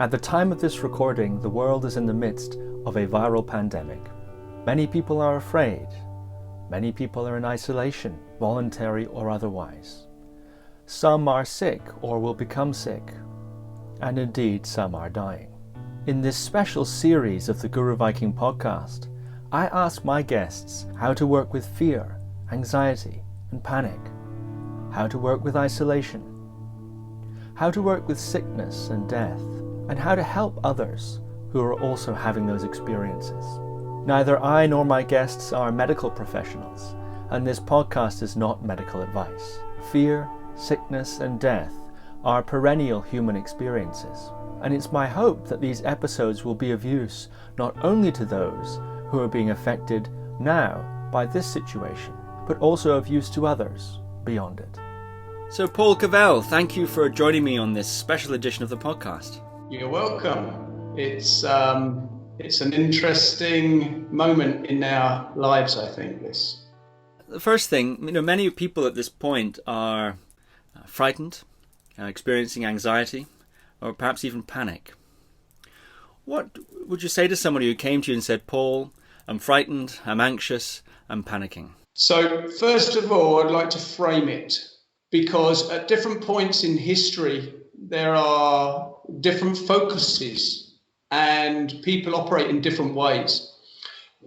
At the time of this recording, the world is in the midst of a viral pandemic. Many people are afraid. Many people are in isolation, voluntary or otherwise. Some are sick or will become sick. And indeed, some are dying. In this special series of the Guru Viking Podcast, I ask my guests how to work with fear, anxiety, and panic, how to work with isolation, how to work with sickness and death, and how to help others who are also having those experiences. Neither I nor my guests are medical professionals, and this podcast is not medical advice. Fear, sickness, and death are perennial human experiences, and it's my hope that these episodes will be of use not only to those who are being affected now by this situation, but also of use to others beyond it. So Paul Cavel, thank you for joining me on this special edition of the podcast. You're welcome. It's an interesting moment in our lives, I think, this. The first thing, many people at this point are frightened, experiencing anxiety, or perhaps even panic. What would you say to somebody who came to you and said, Paul, I'm frightened, I'm anxious, I'm panicking? So first of all, I'd like to frame it, because at different points in history, there are different focuses and people operate in different ways.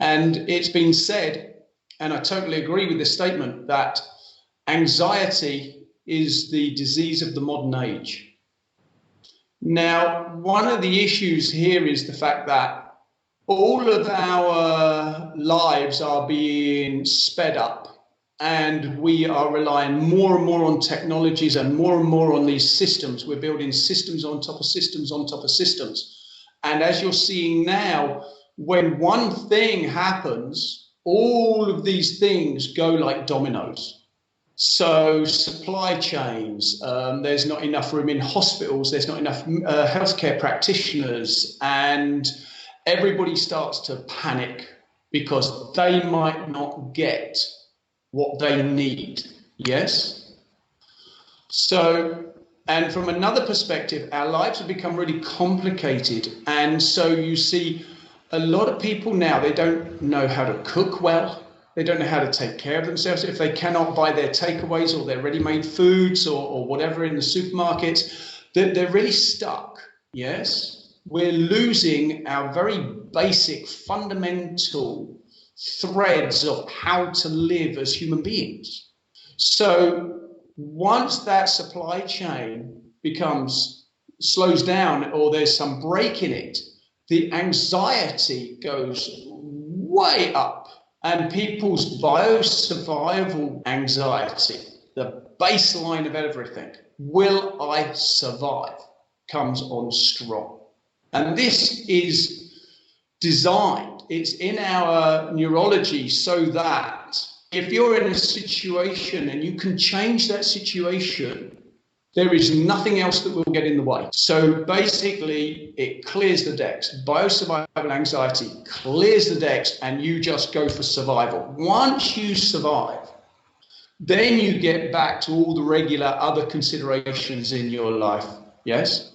And it's been said, and I totally agree with this statement, that anxiety is the disease of the modern age. Now, one of the issues here is the fact that all of our lives are being sped up, and we are relying more and more on technologies and more on these systems. We're building systems on top of systems on top of systems. And as you're seeing now, when one thing happens, all of these things go like dominoes. So supply chains, there's not enough room in hospitals, there's not enough healthcare practitioners, and everybody starts to panic because they might not get what they need. Yes? So, and from another perspective, our lives have become really complicated. And so you see a lot of people now, they don't know how to cook well. They don't know how to take care of themselves. If they cannot buy their takeaways or their ready-made foods or whatever in the supermarkets, they're really stuck. Yes? We're losing our very basic, fundamental threads of how to live as human beings. So once that supply chain slows down, or there's some break in it, the anxiety goes way up, and people's bio-survival anxiety, the baseline of everything, will I survive, comes on strong. And this is designed, it's in our neurology so that if you're in a situation and you can change that situation, there is nothing else that will get in the way. So basically, it clears the decks. Biosurvival anxiety clears the decks, and you just go for survival. Once you survive, then you get back to all the regular other considerations in your life. Yes?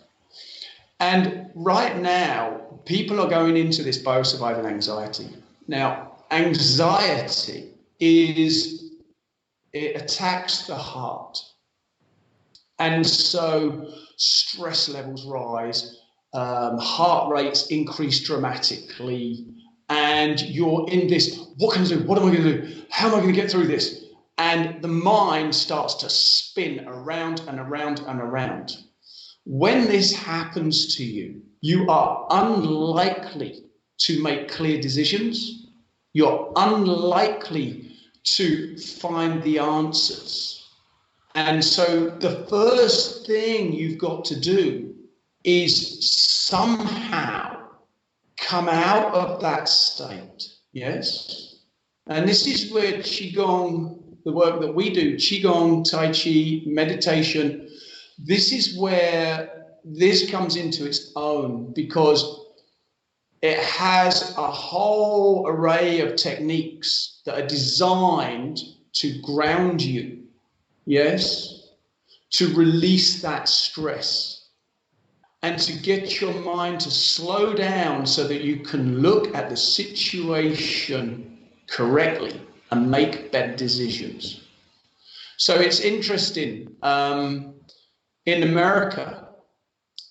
And right now, people are going into this biosurvival anxiety. Now, anxiety it attacks the heart. And so stress levels rise, heart rates increase dramatically, and you're in this, what can I do? What am I going to do? How am I going to get through this? And the mind starts to spin around and around and around. When this happens to you, you are unlikely to make clear decisions. You're unlikely to find the answers. And so the first thing you've got to do is somehow come out of that state. Yes? And this is where Qigong, the work that we do, Qigong, Tai Chi, meditation, this is where this comes into its own, because it has a whole array of techniques that are designed to ground you, yes, to release that stress. and to get your mind to slow down so that you can look at the situation correctly and make better decisions. So it's interesting. In America,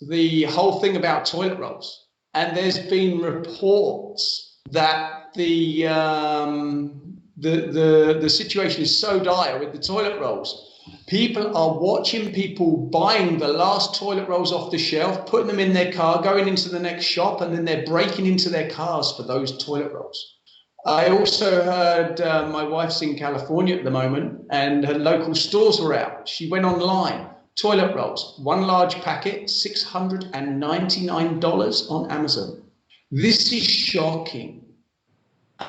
the whole thing about toilet rolls, and there's been reports that the situation is so dire with the toilet rolls. People are watching people buying the last toilet rolls off the shelf, putting them in their car, going into the next shop, and then they're breaking into their cars for those toilet rolls. I also heard my wife's in California at the moment, and her local stores were out. She went online, toilet rolls, one large packet, $699 on Amazon. This is shocking.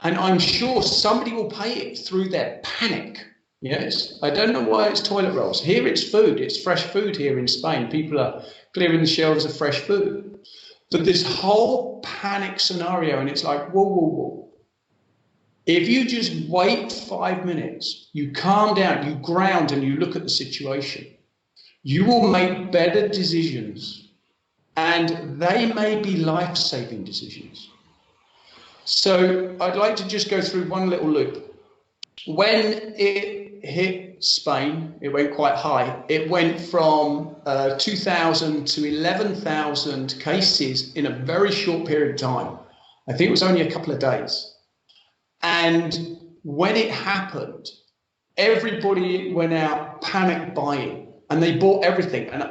And I'm sure somebody will pay it through their panic. Yes, I don't know why it's toilet rolls. Here it's food. It's fresh food here in Spain. People are clearing the shelves of fresh food. But this whole panic scenario, and it's like, whoa, whoa, whoa. If you just wait 5 minutes, you calm down, you ground, and you look at the situation, you will make better decisions, and they may be life-saving decisions. So I'd like to just go through one little loop. When it hit Spain, it went quite high. It went from 2,000 to 11,000 cases in a very short period of time. I think it was only a couple of days. And when it happened, everybody went out panic buying, and they bought everything. And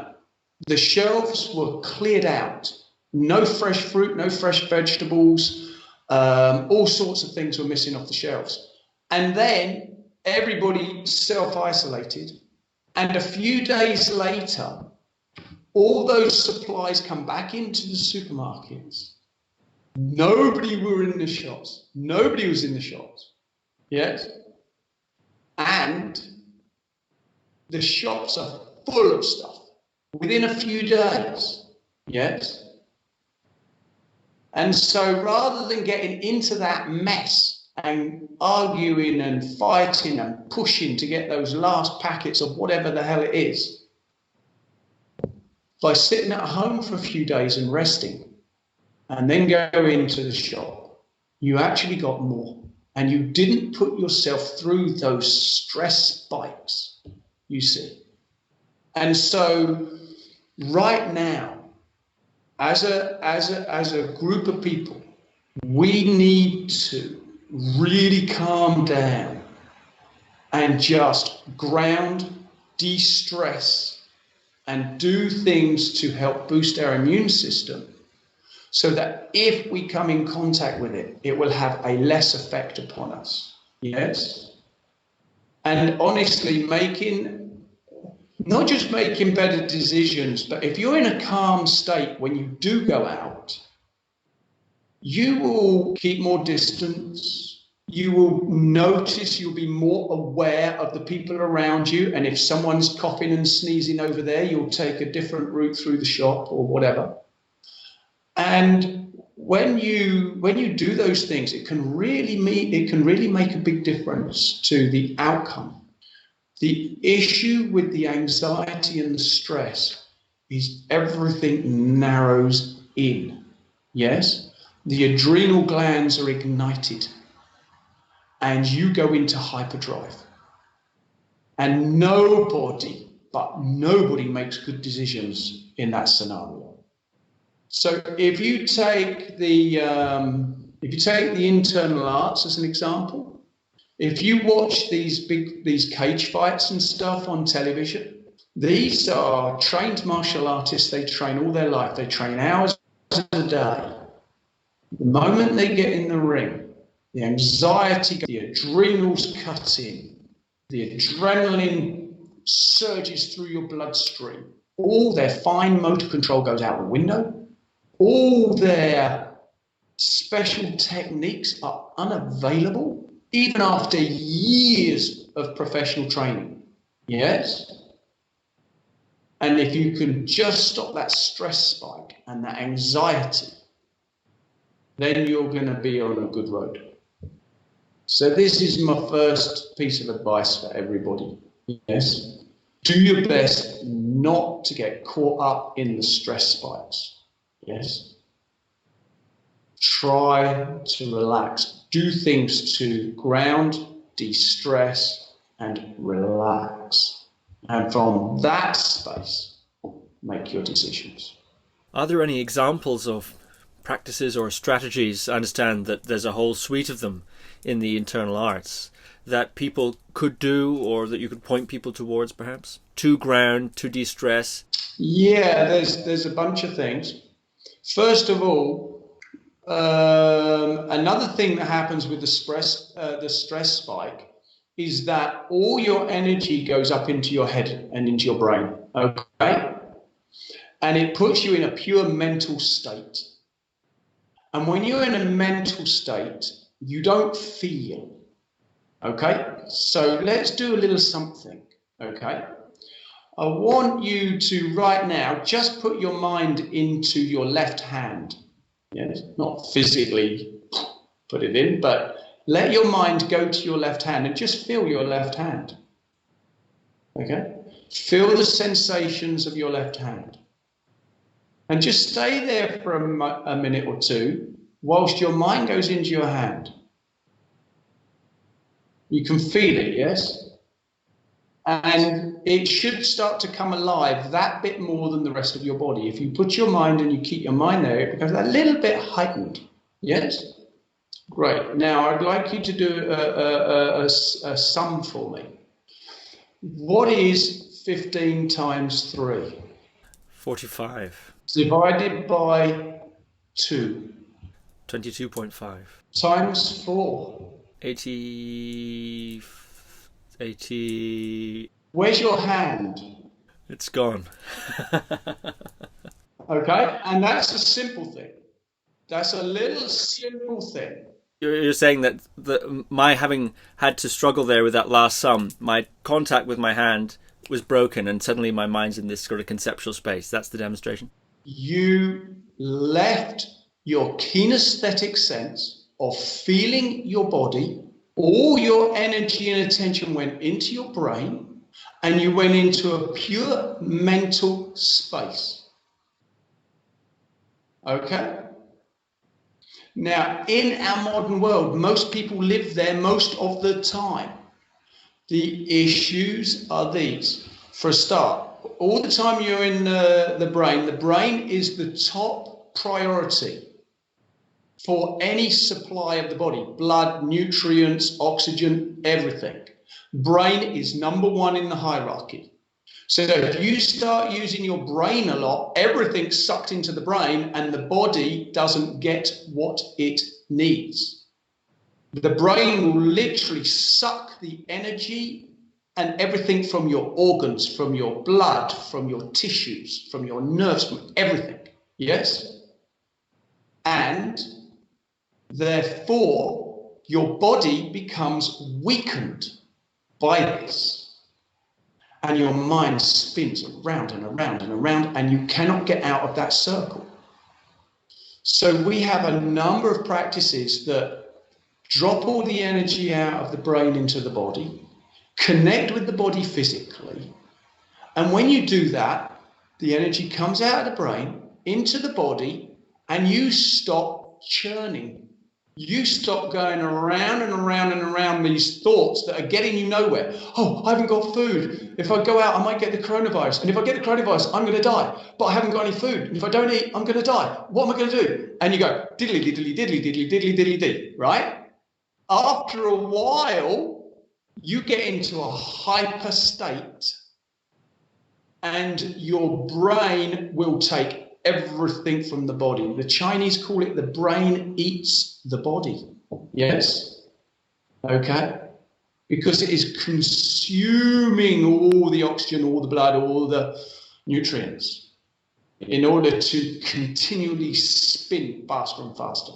the shelves were cleared out. No fresh fruit, no fresh vegetables. All sorts of things were missing off the shelves. And then everybody self-isolated. And a few days later, all those supplies come back into the supermarkets. Nobody were in the shops. Nobody was in the shops. Yes. And the shops are full of stuff within a few days. Yes. And so rather than getting into that mess and arguing and fighting and pushing to get those last packets of whatever the hell it is, by sitting at home for a few days and resting and then go into the shop, you actually got more. And you didn't put yourself through those stress spikes, you see. And so right now, as a group of people, we need to really calm down and just ground, de-stress, and do things to help boost our immune system so that if we come in contact with it, it will have a less effect upon us. Yes? And honestly, not just making better decisions, but if you're in a calm state when you do go out, you will keep more distance. You will notice, you'll be more aware of the people around you. And if someone's coughing and sneezing over there, you'll take a different route through the shop or whatever. And when you do those things, it can really make a big difference to the outcome. The issue with the anxiety and the stress is everything narrows in. Yes? The adrenal glands are ignited and you go into hyperdrive. And nobody makes good decisions in that scenario. So if you take the internal arts as an example, if you watch these cage fights and stuff on television, these are trained martial artists. They train all their life. They train hours a day. The moment they get in the ring, the anxiety, the adrenals cut in, the adrenaline surges through your bloodstream. All their fine motor control goes out the window. All their special techniques are unavailable, even after years of professional training. Yes? And if you can just stop that stress spike and that anxiety, then you're going to be on a good road. So this is my first piece of advice for everybody. Yes? Do your best not to get caught up in the stress spikes. Yes. Try to relax. Do things to ground, de-stress, and relax. And from that space, make your decisions. Are there any examples of practices or strategies? I understand that there's a whole suite of them in the internal arts that people could do, or that you could point people towards, perhaps, to ground, to de-stress. Yeah, there's a bunch of things. First of all, another thing that happens with the stress spike is that all your energy goes up into your head and into your brain. Okay, and it puts you in a pure mental state. And when you're in a mental state, you don't feel. Okay, so let's do a little something. Okay, I want you to right now just put your mind into your left hand. Yes, not physically put it in, but let your mind go to your left hand and just feel your left hand. Okay, feel the sensations of your left hand. And just stay there for a minute or two whilst your mind goes into your hand. You can feel it, yes? And it should start to come alive that bit more than the rest of your body. If you put your mind and you keep your mind there, it becomes a little bit heightened, yes? Great. Now, I'd like you to do a sum for me. What is 15 times 3? 45. Divided by 2. 22.5. Times 4. 80. Where's your hand? It's gone. Okay, and that's a simple thing. That's a little simple thing. You're saying that my having had to struggle there with that last sum, my contact with my hand was broken, and suddenly my mind's in this sort of conceptual space. That's the demonstration. You left your kinesthetic sense of feeling your body. All your energy and attention went into your brain, and you went into a pure mental space. Okay? Now, in our modern world, most people live there most of the time. The issues are these. For a start, all the time you're in the brain is the top priority for any supply of the body. Blood, nutrients, oxygen, everything. Brain is number one in the hierarchy. So if you start using your brain a lot, everything's sucked into the brain and the body doesn't get what it needs. The brain will literally suck the energy and everything from your organs, from your blood, from your tissues, from your nerves, from everything. Yes? And therefore, your body becomes weakened by this. And your mind spins around and around and around, and you cannot get out of that circle. So we have a number of practices that drop all the energy out of the brain into the body, connect with the body physically. And when you do that, the energy comes out of the brain into the body, and you stop churning. You stop going around and around and around these thoughts that are getting you nowhere. Oh, I haven't got food. If I go out, I might get the coronavirus. And if I get the coronavirus, I'm going to die. But I haven't got any food. And if I don't eat, I'm going to die. What am I going to do? And you go, diddly, diddly, diddly, diddly, diddly, diddly, diddly, right? After a while, you get into a hyper state. And your brain will take everything from the body. The Chinese call it the brain eats the body. Yes? Okay? Because it is consuming all the oxygen, all the blood, all the nutrients in order to continually spin faster and faster.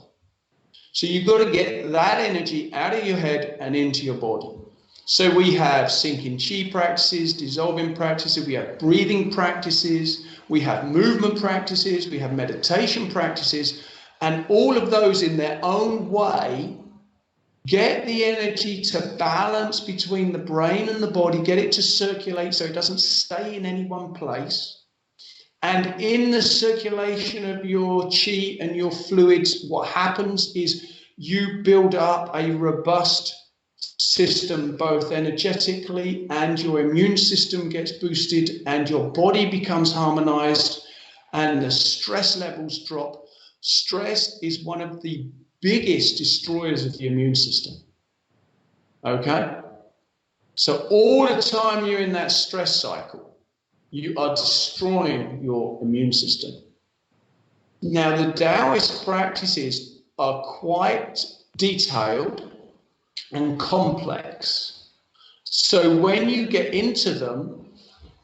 So you've got to get that energy out of your head and into your body. So we have sinking chi practices, dissolving practices, we have breathing practices, we have movement practices, we have meditation practices, and all of those in their own way get the energy to balance between the brain and the body, get it to circulate so it doesn't stay in any one place. And in the circulation of your chi and your fluids, what happens is you build up a robust system, both energetically, and your immune system gets boosted and your body becomes harmonized and the stress levels drop. Stress is one of the biggest destroyers of the immune system. Okay? So all the time you're in that stress cycle, you are destroying your immune system. Now, the Taoist practices are quite detailed and complex. So when you get into them,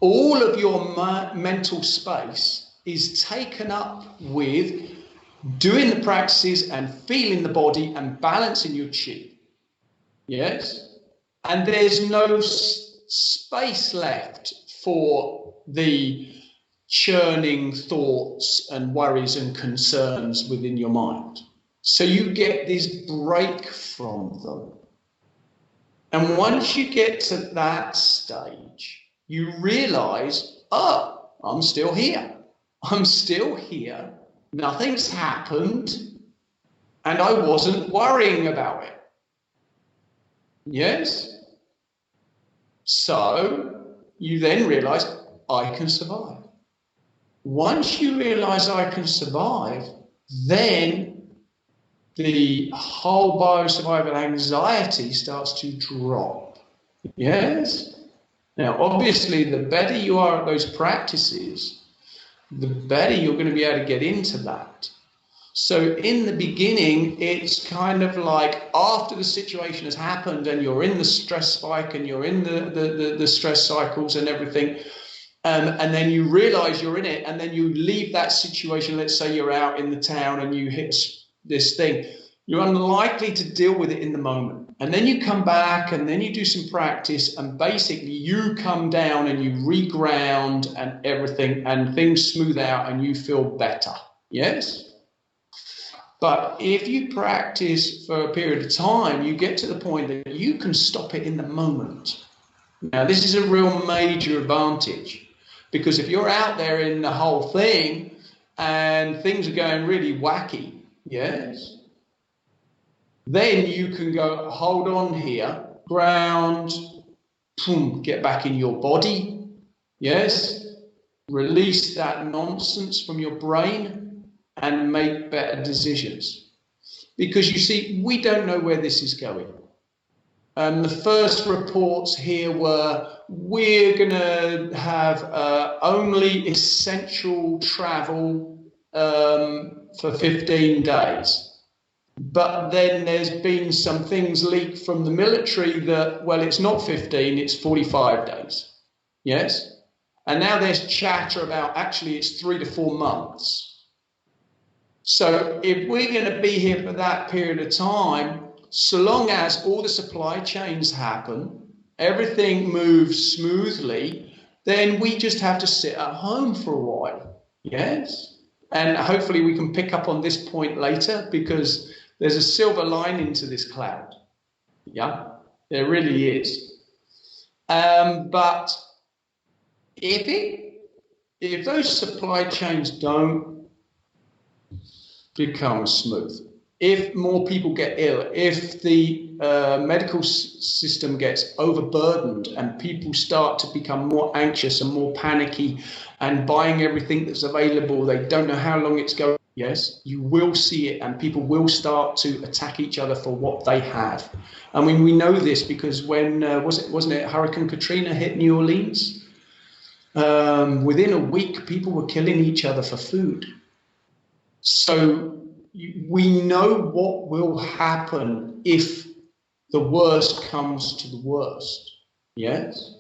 all of your mental space is taken up with doing the practices and feeling the body and balancing your chi. Yes? And there's no space left for the churning thoughts and worries and concerns within your mind. So you get this break from them. And once you get to that stage, you realize, oh, I'm still here. I'm still here. Nothing's happened. And I wasn't worrying about it. Yes? So you then realize, I can survive. Once you realize I can survive, then the whole biosurvival anxiety starts to drop. Yes? Now, obviously, the better you are at those practices, the better you're going to be able to get into that. So in the beginning, it's kind of like after the situation has happened and you're in the stress spike and you're in the stress cycles and everything, and then you realize you're in it, and then you leave that situation. Let's say you're out in the town and you hit this thing. You're unlikely to deal with it in the moment. And then you come back and then you do some practice and basically you come down and you reground and everything and things smooth out and you feel better. Yes? But if you practice for a period of time, you get to the point that you can stop it in the moment. Now, this is a real major advantage, because if you're out there in the whole thing and things are going really wacky, yes, then you can go, hold on here, ground, boom, get back in your body, yes, release that nonsense from your brain and make better decisions. Because you see, we don't know where this is going. The first reports here were, we're going to have only essential travel for 15 days. But then there's been some things leaked from the military that, well, it's not 15, it's 45 days. Yes? And now there's chatter about actually it's 3 to 4 months. So if we're going to be here for that period of time, so long as all the supply chains happen, everything moves smoothly, then we just have to sit at home for a while. Yes? And hopefully we can pick up on this point later, because there's a silver lining to this cloud. Yeah, there really is. But if those supply chains don't become smooth, if more people get ill, if the medical system gets overburdened and people start to become more anxious and more panicky and buying everything that's available, they don't know how long it's going. Yes, you will see it, and people will start to attack each other for what they have. I mean, we know this because when wasn't it Hurricane Katrina hit New Orleans? Within a week, people were killing each other for food. So we know what will happen if the worst comes to the worst. Yes.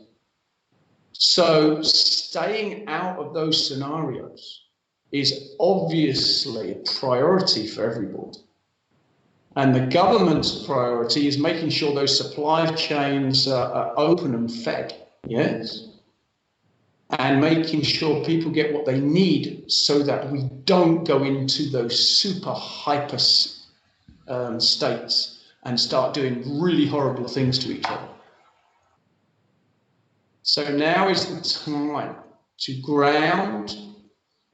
So staying out of those scenarios is obviously a priority for everybody. And the government's priority is making sure those supply chains are open and fed, yes? And making sure people get what they need so that we don't go into those super hyper states and start doing really horrible things to each other. So now is the time to ground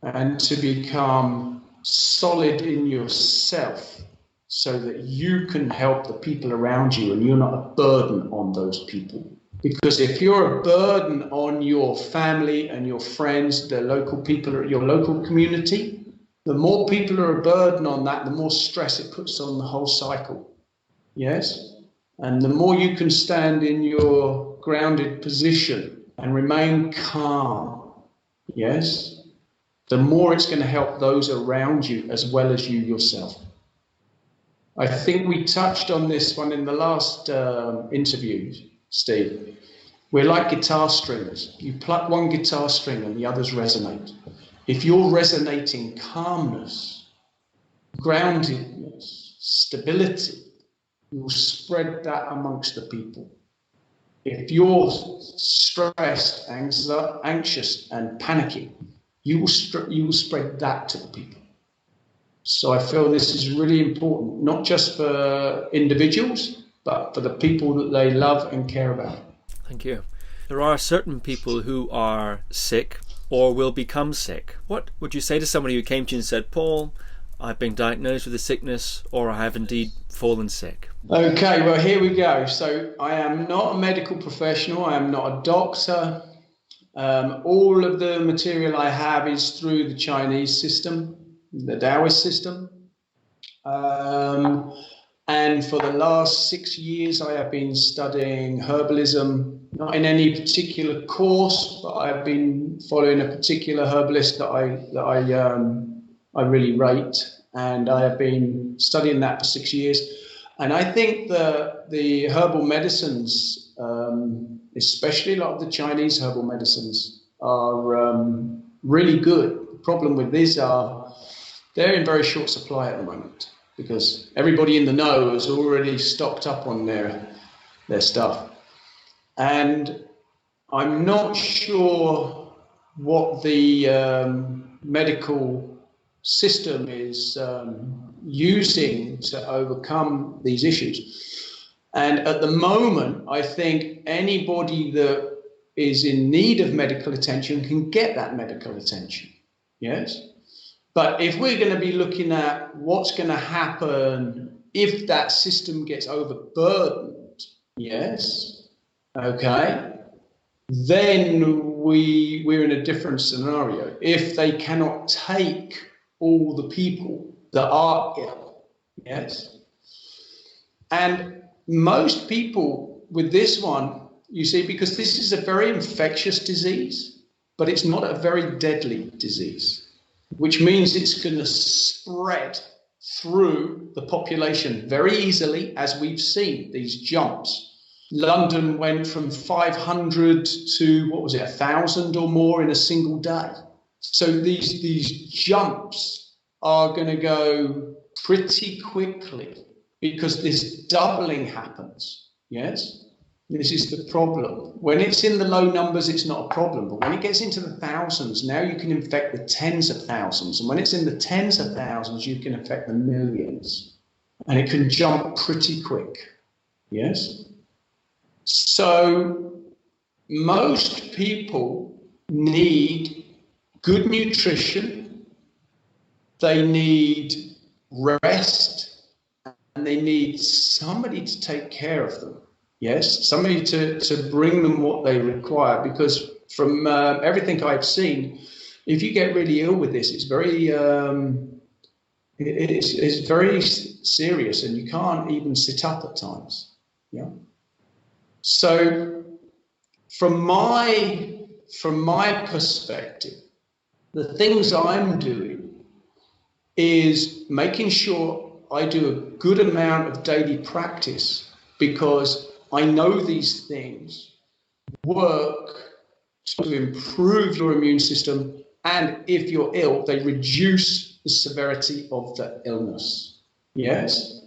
and to become solid in yourself so that you can help the people around you and you're not a burden on those people. Because if you're a burden on your family and your friends, the local people, your local community, the more people are a burden on that, the more stress it puts on the whole cycle. Yes? And the more you can stand in your grounded position and remain calm, yes, the more it's going to help those around you as well as you yourself. I think we touched on this one in the last interview, Steve. We're like guitar strings. You pluck one guitar string and the others resonate. If you're resonating calmness, groundedness, stability, you will spread that amongst the people. If you're stressed, anxious, and panicking, you will spread that to the people. So I feel this is really important, not just for individuals, but for the people that they love and care about. Thank you. There are certain people who are sick or will become sick. What would you say to somebody who came to you and said, Paul, I've been diagnosed with a sickness, or I have indeed fallen sick? Okay, well, here we go. So I am not a medical professional. I am not a doctor. All of the material I have is through the Chinese system, the Taoist system. And for the last 6 years, I have been studying herbalism, not in any particular course, but I've been following a particular herbalist that I really rate, and I have been studying that for 6 years. And I think the herbal medicines, especially a lot of the Chinese herbal medicines, are really good. The problem with these are they're in very short supply at the moment, because everybody in the know has already stocked up on their stuff. And I'm not sure what the medical system is using to overcome these issues. And at the moment, I think anybody that is in need of medical attention can get that medical attention. Yes? But if we're going to be looking at what's going to happen if that system gets overburdened, yes, okay, then we're in a different scenario. If they cannot take all the people that are ill, yes. And most people with this one, you see, because this is a very infectious disease, but it's not a very deadly disease, which means it's going to spread through the population very easily, as we've seen these jumps. London went from 500 to, 1,000 or more in a single day. So these jumps are going to go pretty quickly because this doubling happens, yes? This is the problem. When it's in the low numbers, it's not a problem. But when it gets into the thousands, now you can infect the tens of thousands. And when it's in the tens of thousands, you can infect the millions. And it can jump pretty quick. Yes? So most people need good nutrition. They need rest. And they need somebody to take care of them. Yes, somebody to bring them what they require, because from everything I've seen, if you get really ill with this, it's very it's very serious, and you can't even sit up at times. Yeah. So from my perspective, the things I'm doing is making sure I do a good amount of daily practice, because I know these things work to improve your immune system, and if you're ill, they reduce the severity of the illness. Yes?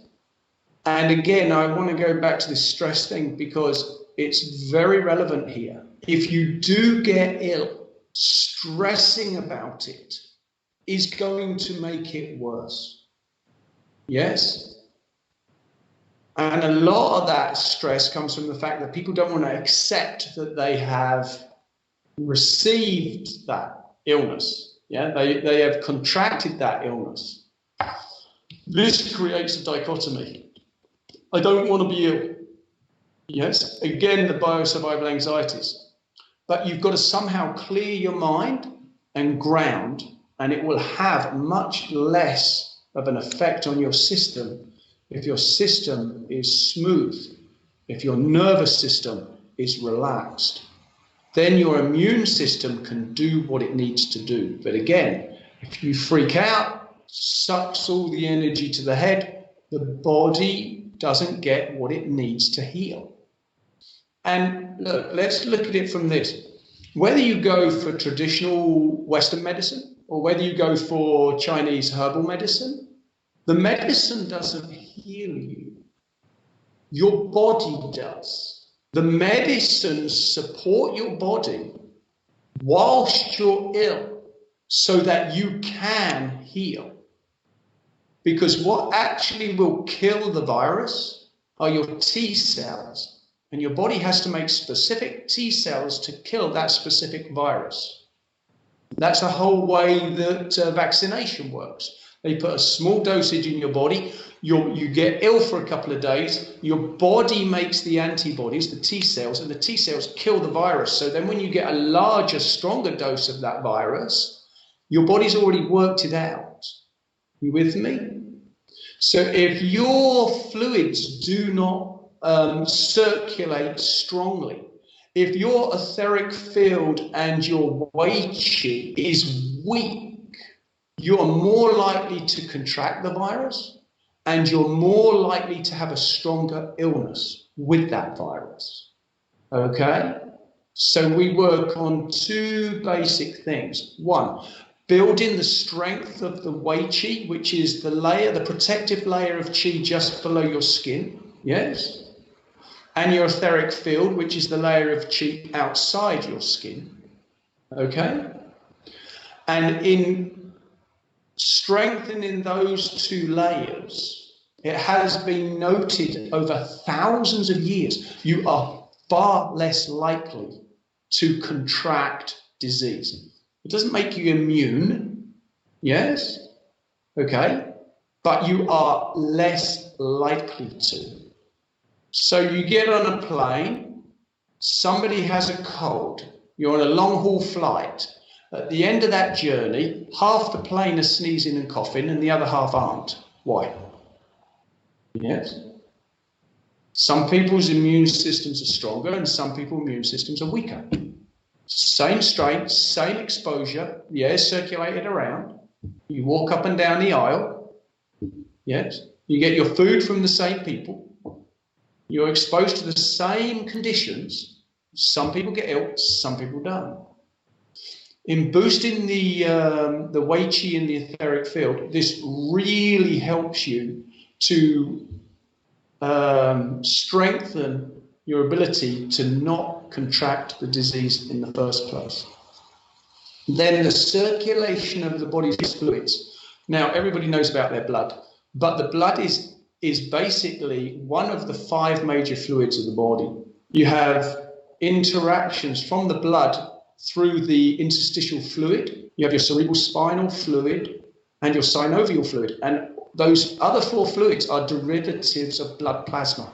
And again, I want to go back to this stress thing because it's very relevant here. If you do get ill, stressing about it is going to make it worse. Yes? And a lot of that stress comes from the fact that people don't want to accept that they have received that illness. Yeah, they have contracted that illness. This creates a dichotomy. I don't want to be ill. Yes, again, the biosurvival anxieties. But you've got to somehow clear your mind and ground, and it will have much less of an effect on your system if your system is smooth, if your nervous system is relaxed. Then your immune system can do what it needs to do. But again, if you freak out, sucks all the energy to the head, the body doesn't get what it needs to heal. And look, let's look at it from this. Whether you go for traditional Western medicine or whether you go for Chinese herbal medicine, the medicine doesn't heal you. Your body does. The medicines support your body whilst you're ill so that you can heal. Because what actually will kill the virus are your T cells. And your body has to make specific T cells to kill that specific virus. That's the whole way that vaccination works. They put a small dosage in your body, you get ill for a couple of days, your body makes the antibodies, the T cells, and the T cells kill the virus. So then when you get a larger, stronger dose of that virus, your body's already worked it out. You with me? So if your fluids do not circulate strongly, if your etheric field and your Wei Qi is weak, you're more likely to contract the virus and you're more likely to have a stronger illness with that virus. Okay? So we work on two basic things. One, building the strength of the Wei Qi, which is the layer, the protective layer of Qi just below your skin. Yes? And your etheric field, which is the layer of Qi outside your skin. Okay? And in strengthening those two layers, it has been noted over thousands of years, you are far less likely to contract disease. It doesn't make you immune, yes? Okay? But you are less likely to. So you get on a plane, somebody has a cold, you're on a long haul flight. At the end of that journey, half the plane are sneezing and coughing and the other half aren't. Why? Yes. Some people's immune systems are stronger and some people's immune systems are weaker. Same strain, same exposure, the air's circulated around. You walk up and down the aisle. Yes. You get your food from the same people. You're exposed to the same conditions. Some people get ill, some people don't. In boosting the Wei Qi in the etheric field, this really helps you to strengthen your ability to not contract the disease in the first place. Then the circulation of the body's fluids. Now, everybody knows about their blood, but the blood is basically one of the 5 major fluids of the body. You have interactions from the blood through the interstitial fluid. You have your cerebral spinal fluid and your synovial fluid. And those other 4 fluids are derivatives of blood plasma.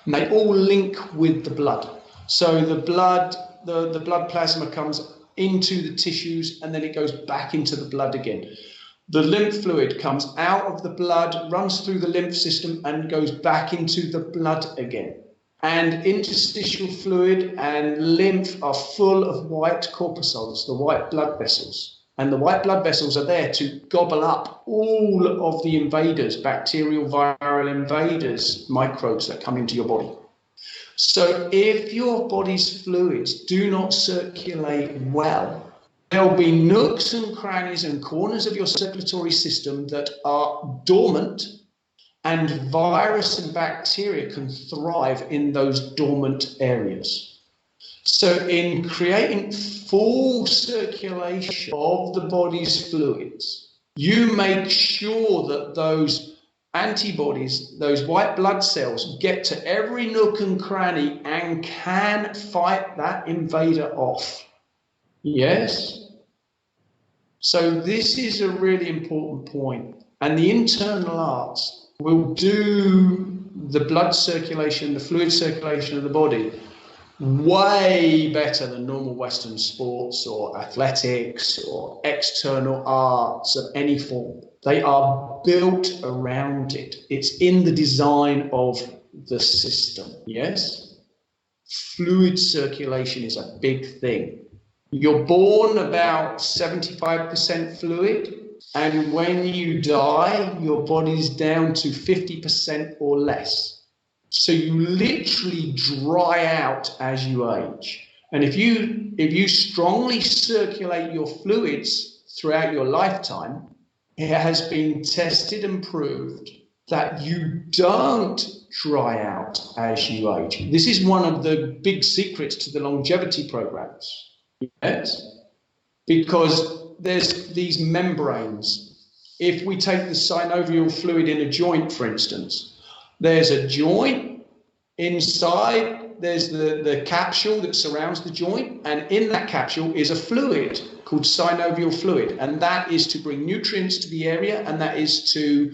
And they all link with the blood. So the blood plasma comes into the tissues and then it goes back into the blood again. The lymph fluid comes out of the blood, runs through the lymph system and goes back into the blood again. And interstitial fluid and lymph are full of white corpuscles, the white blood vessels. And the white blood vessels are there to gobble up all of the invaders, bacterial, viral invaders, microbes that come into your body. So if your body's fluids do not circulate well, there'll be nooks and crannies and corners of your circulatory system that are dormant, and virus and bacteria can thrive in those dormant areas. So in creating full circulation of the body's fluids, you make sure that those antibodies, those white blood cells, get to every nook and cranny and can fight that invader off. Yes? So this is a really important point. And the internal arts will do the blood circulation, the fluid circulation of the body way better than normal Western sports or athletics or external arts of any form. They are built around it. It's in the design of the system, yes? Fluid circulation is a big thing. You're born about 75% fluid, and when you die, your body's down to 50% or less. So you literally dry out as you age. And if you strongly circulate your fluids throughout your lifetime, it has been tested and proved that you don't dry out as you age. This is one of the big secrets to the longevity programs. Yes? Because there's these membranes. If we take the synovial fluid in a joint, for instance, there's a joint inside, there's the capsule that surrounds the joint, and in that capsule is a fluid called synovial fluid, and that is to bring nutrients to the area, and that is to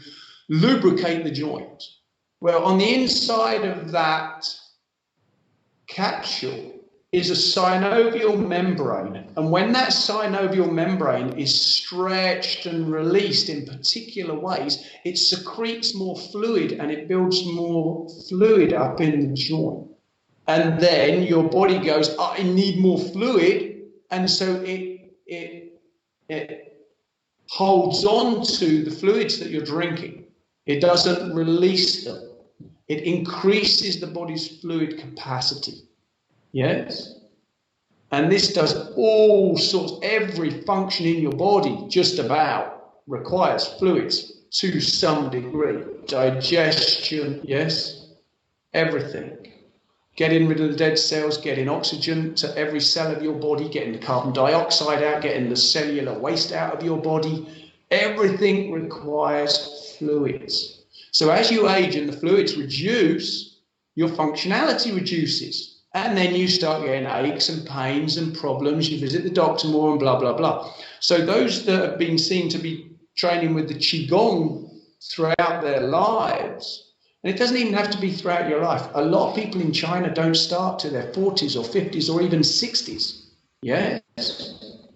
lubricate the joint. Well, on the inside of that capsule is a synovial membrane, and when that synovial membrane is stretched and released in particular ways, it secretes more fluid and it builds more fluid up in the joint. And then your body goes, I need more fluid, and so it holds on to the fluids that you're drinking. It doesn't release them. It increases the body's fluid capacity. Yes? And this does all sorts, every function in your body just about requires fluids to some degree. Digestion, yes? Everything. Getting rid of the dead cells, getting oxygen to every cell of your body, getting the carbon dioxide out, getting the cellular waste out of your body. Everything requires fluids. So as you age and the fluids reduce, your functionality reduces. And then you start getting aches and pains and problems. You visit the doctor more and blah, blah, blah. So those that have been seen to be training with the Qigong throughout their lives, and it doesn't even have to be throughout your life. A lot of people in China don't start to their 40s or 50s or even 60s. Yes.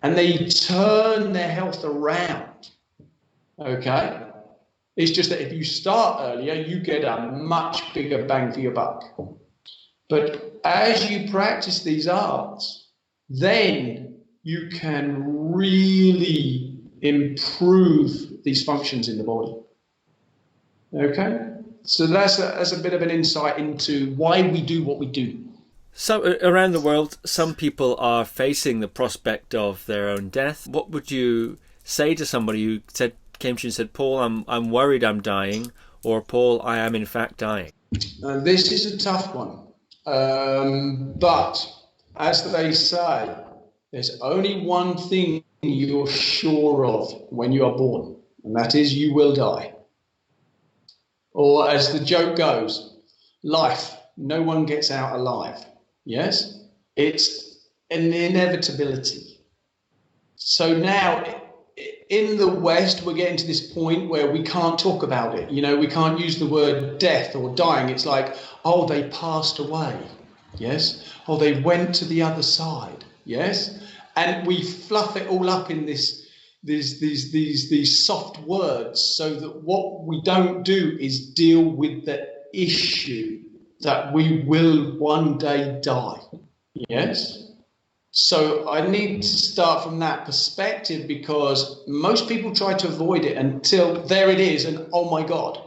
And they turn their health around. Okay. It's just that if you start earlier, you get a much bigger bang for your buck. But as you practice these arts, then you can really improve these functions in the body. Okay? So that's a bit of an insight into why we do what we do. So around the world, some people are facing the prospect of their own death. What would you say to somebody who came to you and said, Paul, I'm worried I'm dying, or Paul, I am in fact dying? This is a tough one. But as they say, there's only one thing you're sure of when you are born, and that is you will die. Or as the joke goes, life, no one gets out alive. Yes? It's an inevitability. So now in the West, we're getting to this point where we can't talk about it. You know, we can't use the word death or dying. It's like, oh, they passed away. Yes. Oh, they went to the other side. Yes. And we fluff it all up in these soft words, so that what we don't do is deal with the issue that we will one day die. Yes. So I need to start from that perspective, because most people try to avoid it until there it is, and oh my God.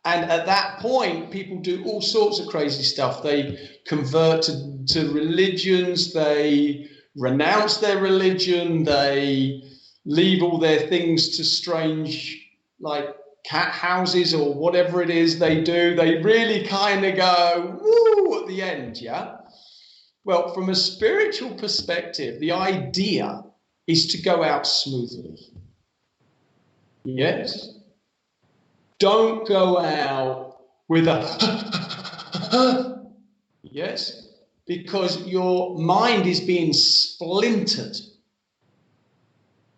And at that point, people do all sorts of crazy stuff. They convert to religions, they renounce their religion, they leave all their things to strange, like cat houses or whatever it is they do. They really kind of go, woo, at the end, yeah? Well, from a spiritual perspective, the idea is to go out smoothly. Yes? Don't go out with a yes, because your mind is being splintered.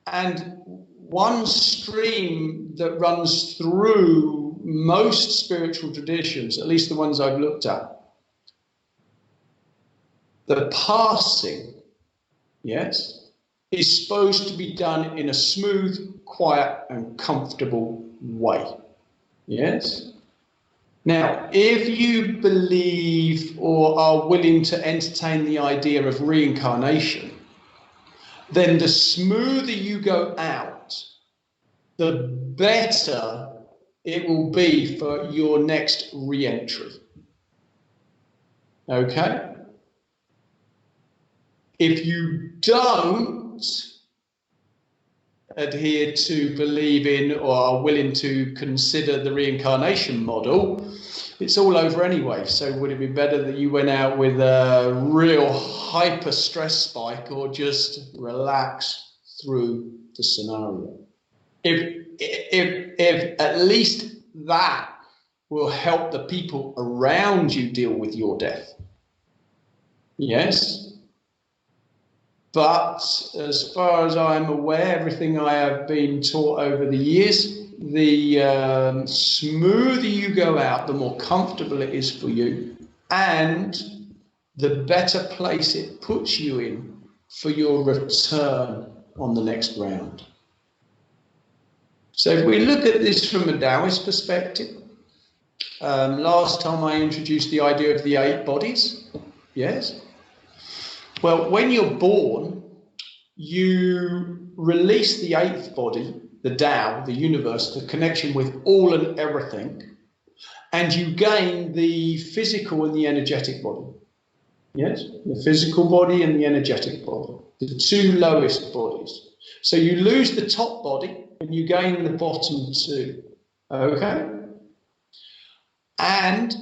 And one stream that runs through most spiritual traditions, at least the ones I've looked at, the passing, yes, is supposed to be done in a smooth, quiet, and comfortable way. Yes? Now, if you believe or are willing to entertain the idea of reincarnation, then the smoother you go out, the better it will be for your next re-entry. Okay? If you don't adhere to believe in or are willing to consider the reincarnation model, it's all over anyway. So would it be better that you went out with a real hyper stress spike or just relax through the scenario? If at least that will help the people around you deal with your death. Yes. But as far as I'm aware, everything I have been taught over the years, the smoother you go out, the more comfortable it is for you, and the better place it puts you in for your return on the next round. So if we look at this from a Taoist perspective, last time I introduced the idea of the 8 bodies, yes? Well, when you're born, you release the 8th body, the Tao, the universe, the connection with all and everything, and you gain the physical and the energetic body. Yes, the physical body and the energetic body, the 2 lowest bodies. So you lose the top body and you gain the bottom 2. Okay? And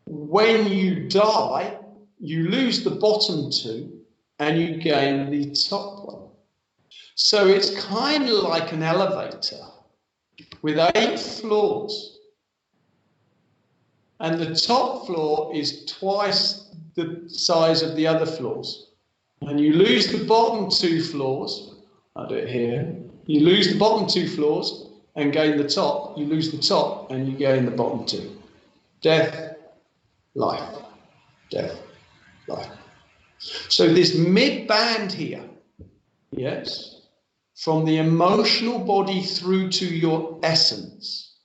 when you die, you lose the bottom 2 and you gain the top one. So it's kind of like an elevator with 8 floors. And the top floor is twice the size of the other floors. And you lose the bottom 2 floors. I'll do it here. You lose the bottom 2 floors and gain the top. You lose the top and you gain the bottom 2. Death, life, death, life. So this mid-band here, yes, from the emotional body through to your essence,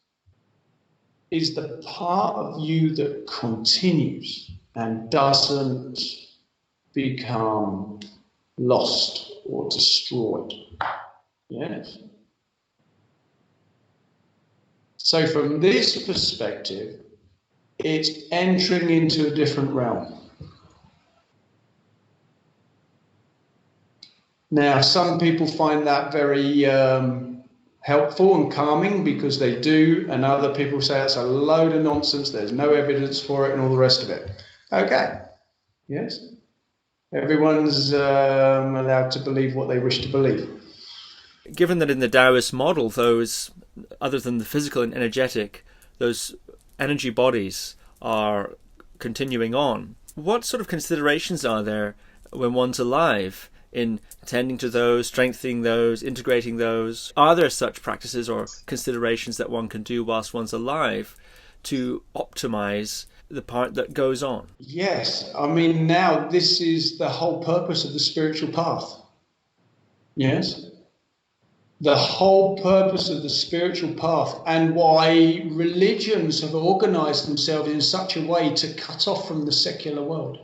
is the part of you that continues and doesn't become lost or destroyed. Yes. So from this perspective, it's entering into a different realm. Now, some people find that very helpful and calming because they do, and other people say it's a load of nonsense, there's no evidence for it and all the rest of it. Okay, yes, everyone's allowed to believe what they wish to believe. Given that in the Taoist model, those, other than the physical and energetic, those energy bodies are continuing on, what sort of considerations are there when one's alive in attending to those, strengthening those, integrating those? Are there such practices or considerations that one can do whilst one's alive to optimize the part that goes on? Yes, I mean, now this is the whole purpose of the spiritual path. Yes, the whole purpose of the spiritual path, and why religions have organized themselves in such a way to cut off from the secular world.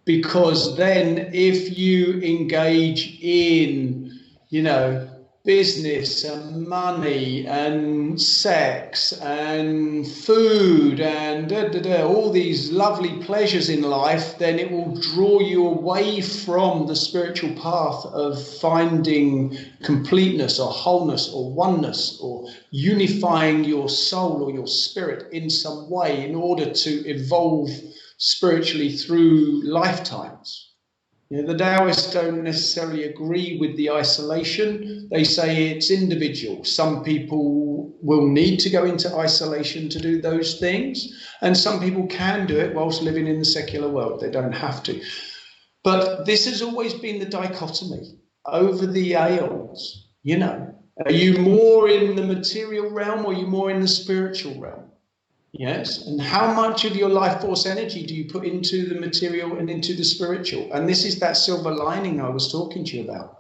Because then if you engage in, business and money and sex and food and all these lovely pleasures in life, then it will draw you away from the spiritual path of finding completeness or wholeness or oneness or unifying your soul or your spirit in some way in order to evolve spiritually through lifetimes. You know, the Taoists don't necessarily agree with the isolation. They say it's individual. Some people will need to go into isolation to do those things, and some people can do it whilst living in the secular world. They don't have to. But this has always been the dichotomy over the aeons. You know, are you more in the material realm or are you more in the spiritual realm? Yes, and how much of your life force energy do you put into the material and into the spiritual? And this is that silver lining I was talking to you about.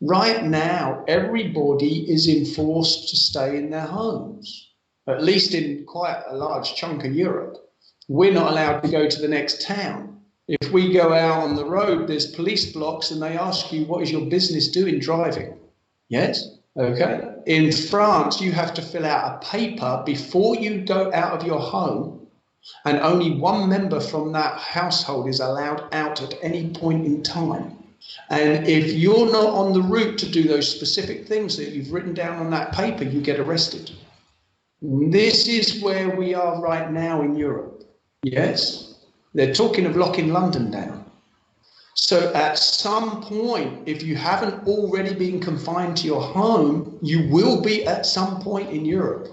Right now, everybody is enforced to stay in their homes, at least in quite a large chunk of Europe. We're not allowed to go to the next town. If we go out on the road, there's police blocks and they ask you, what is your business doing driving? Yes. Okay. In France, you have to fill out a paper before you go out of your home, and only one member from that household is allowed out at any point in time. And if you're not on the route to do those specific things that you've written down on that paper, you get arrested. This is where we are right now in Europe. Yes. They're talking of locking London down. So at some point, if you haven't already been confined to your home, you will be at some point in Europe.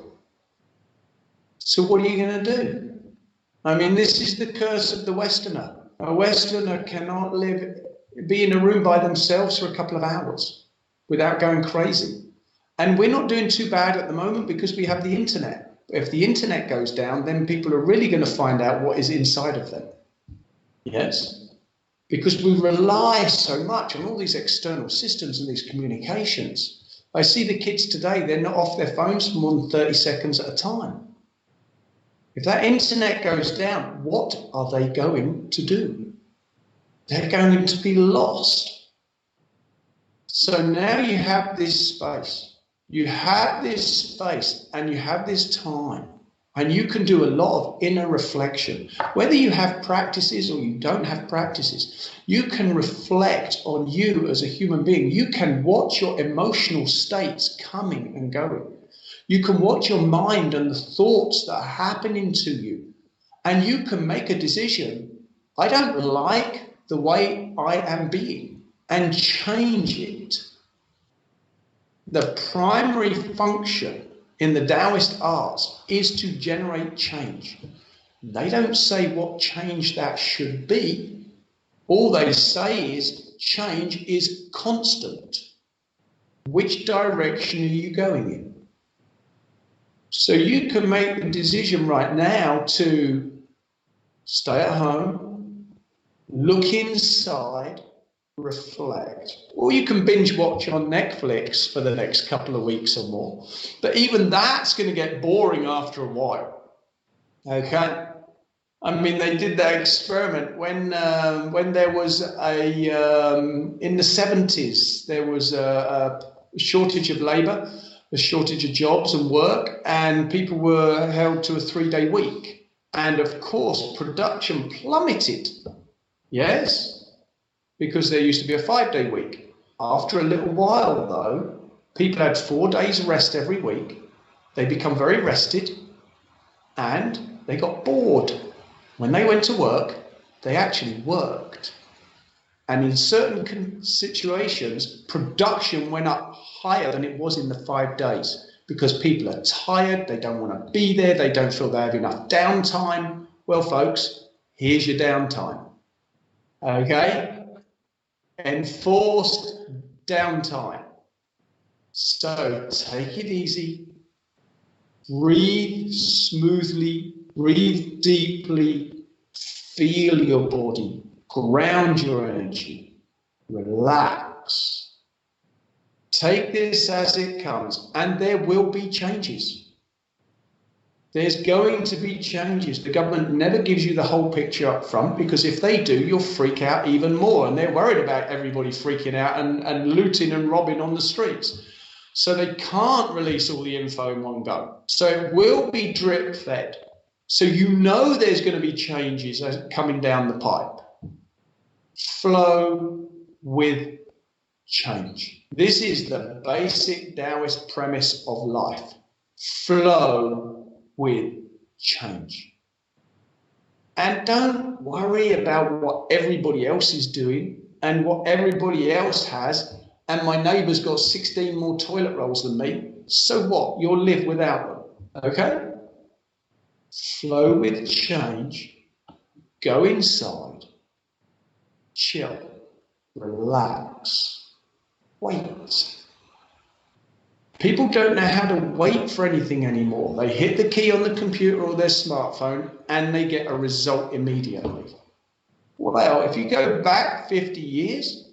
So what are you going to do? I mean, this is the curse of the Westerner. A Westerner cannot be in a room by themselves for a couple of hours without going crazy. And we're not doing too bad at the moment because we have the internet. If the internet goes down, then people are really going to find out what is inside of them. Yes. Because we rely so much on all these external systems and these communications. I see the kids today, they're not off their phones for more than 30 seconds at a time. If that internet goes down, what are they going to do? They're going to be lost. So now you have this space. You have this space and you have this time. And you can do a lot of inner reflection. Whether you have practices or you don't have practices, you can reflect on you as a human being. You can watch your emotional states coming and going. You can watch your mind and the thoughts that are happening to you. And you can make a decision. I don't like the way I am being, and change it. The primary function in the Taoist arts is to generate change. They don't say what change that should be. All they say is change is constant. Which direction are you going in? So you can make the decision right now to stay at home, look inside, reflect, or you can binge watch on Netflix for the next couple of weeks or more. But even that's going to get boring after a while. Okay, I mean, they did that experiment when there was in the 70s there was a shortage of labour, a shortage of jobs and work, and people were held to a 3-day week, and of course production plummeted. Yes. Because there used to be a 5-day week. After a little while, though, people had 4 days rest every week. They become very rested and they got bored. When they went to work, they actually worked. And in certain situations, production went up higher than it was in the 5 days because people are tired, they don't want to be there, they don't feel they have enough downtime. Well, folks, here's your downtime. Okay? Enforced downtime. So take it easy, breathe smoothly, breathe deeply, feel your body, ground your energy, relax. Take this as it comes, and there will be changes. There's going to be changes. The government never gives you the whole picture up front, because if they do, you'll freak out even more. And they're worried about everybody freaking out and looting and robbing on the streets. So they can't release all the info in one go. So it will be drip fed. So you know there's going to be changes coming down the pipe. Flow with change. This is the basic Taoist premise of life. Flow with change. And don't worry about what everybody else is doing. and what everybody else has, and my neighbour's got 16 more toilet rolls than me, so what? You'll live without them, okay? Flow with change, go inside, chill, relax, wait. People don't know how to wait for anything anymore. They hit the key on the computer or their smartphone and they get a result immediately. Well, if you go back 50 years,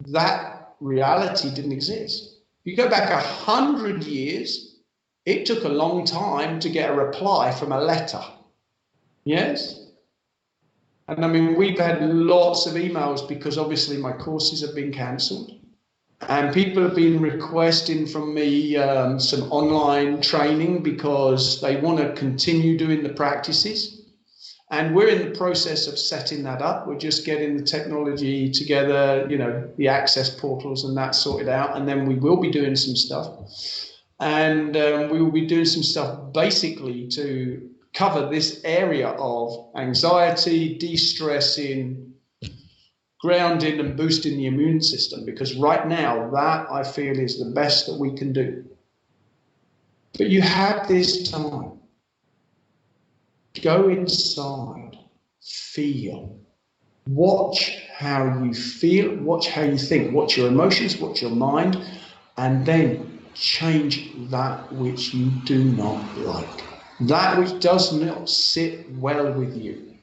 that reality didn't exist. If you go back 100 years, it took a long time to get a reply from a letter. Yes? And I mean, we've had lots of emails because obviously my courses have been cancelled. And people have been requesting from me some online training because they want to continue doing the practices. And we're in the process of setting that up. We're just getting the technology together, you know, the access portals and that sorted out. And then we will be doing some stuff. And we will be doing some stuff basically to cover this area of anxiety, de-stressing, grounding and boosting the immune system, because right now that I feel is the best that we can do. But you have this time. Go inside, feel, watch how you feel, watch how you think, watch your emotions, watch your mind, and then change that which you do not like, that which does not sit well with you.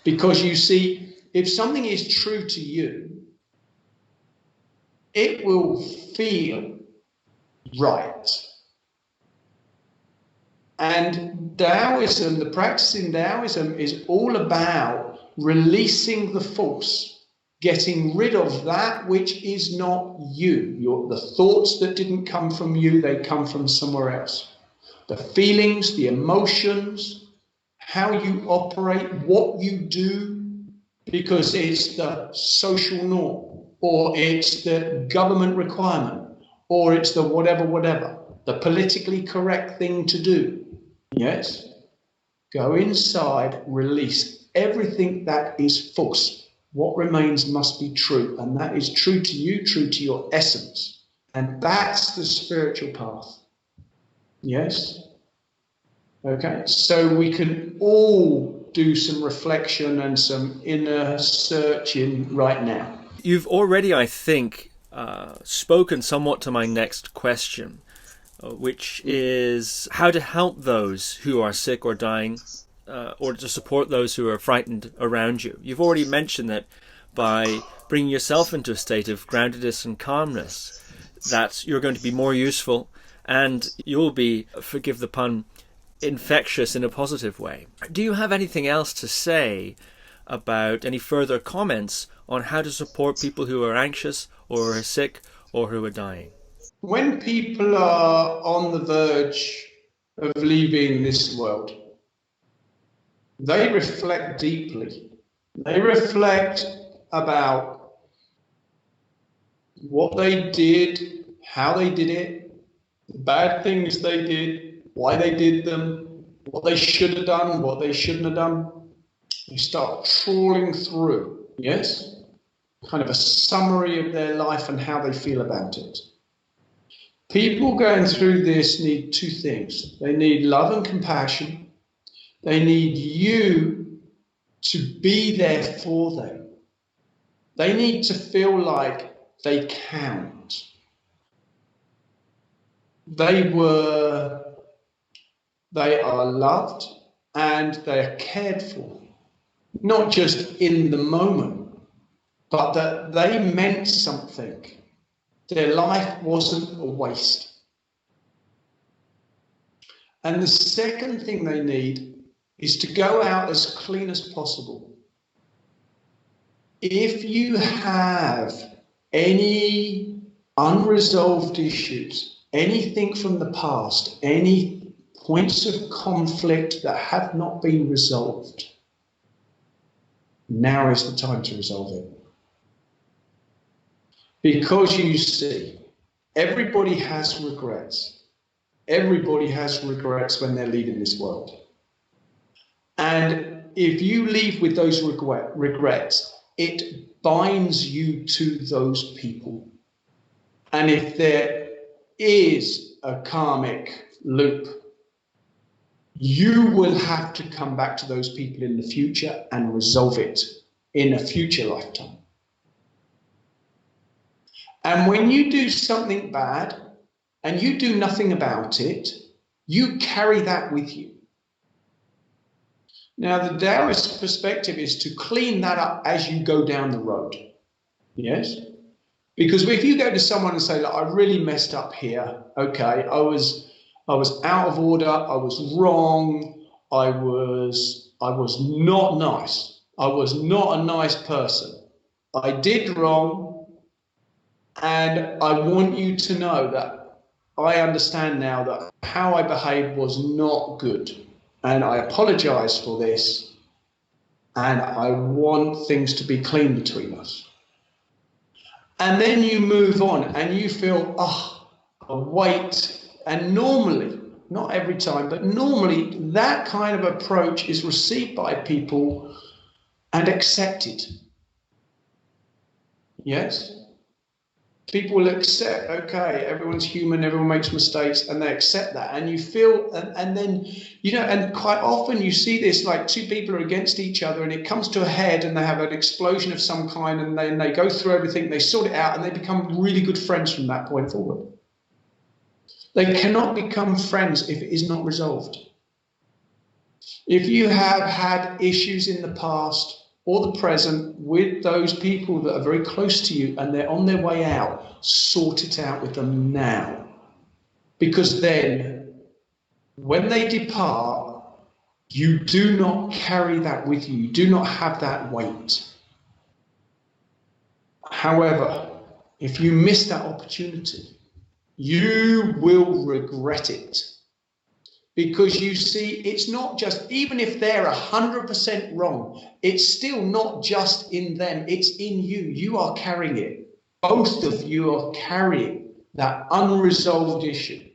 Because you see, if something is true to you, it will feel right. And Taoism, the practice in Taoism is all about releasing the false, getting rid of that which is not you. The thoughts that didn't come from you, they come from somewhere else. The feelings, the emotions, how you operate, what you do, because it's the social norm, or it's the government requirement, or it's the whatever, the politically correct thing to do. Yes? Go inside, release everything that is false. What remains must be true, and that is true to you, true to your essence. And that's the spiritual path. Yes? Okay, so we can all do some reflection and some inner searching right now. You've already, I think, spoken somewhat to my next question, which is how to help those who are sick or dying, or to support those who are frightened around you. You've already mentioned that by bringing yourself into a state of groundedness and calmness, that you're going to be more useful and you'll be, forgive the pun, infectious in a positive way. Do you have anything else to say about any further comments on how to support people who are anxious or are sick or who are dying? When people are on the verge of leaving this world, they reflect deeply. They reflect about what they did, how they did it, the bad things they did, why they did them, what they should have done, what they shouldn't have done. You start trawling through, yes? Kind of a summary of their life and how they feel about it. People going through this need two things. They need love and compassion. They need you to be there for them. They need to feel like they count. They are loved and they are cared for, not just in the moment, but that they meant something. Their life wasn't a waste. And the second thing they need is to go out as clean as possible. If you have any unresolved issues, anything from the past, any points of conflict that have not been resolved, now is the time to resolve it. Because you see, everybody has regrets. Everybody has regrets when they're leaving this world. And if you leave with those regrets, it binds you to those people. And if there is a karmic loop, you will have to come back to those people in the future and resolve it in a future lifetime. And when you do something bad and you do nothing about it, you carry that with you. Now, the Taoist perspective is to clean that up as you go down the road. Yes? Because if you go to someone and say, look, I really messed up here. Okay, I was out of order. I was wrong. I was not nice. I was not a nice person. I did wrong. And I want you to know that I understand now that how I behaved was not good. And I apologize for this. And I want things to be clean between us. And then you move on and you feel, a weight. And normally, not every time, but normally that kind of approach is received by people and accepted. Yes? People will accept, okay, everyone's human, everyone makes mistakes, and they accept that. And you feel, and then, and quite often you see this, like two people are against each other and it comes to a head and they have an explosion of some kind and then they go through everything, they sort it out and they become really good friends from that point forward. They cannot become friends if it is not resolved. If you have had issues in the past or the present with those people that are very close to you and they're on their way out, sort it out with them now. Because then, when they depart, you do not carry that with you. You do not have that weight. However, if you miss that opportunity, you will regret it. Because you see, it's not just, even if they're 100% wrong, it's still not just in them, it's in you. You are carrying it. Both of you are carrying that unresolved issue.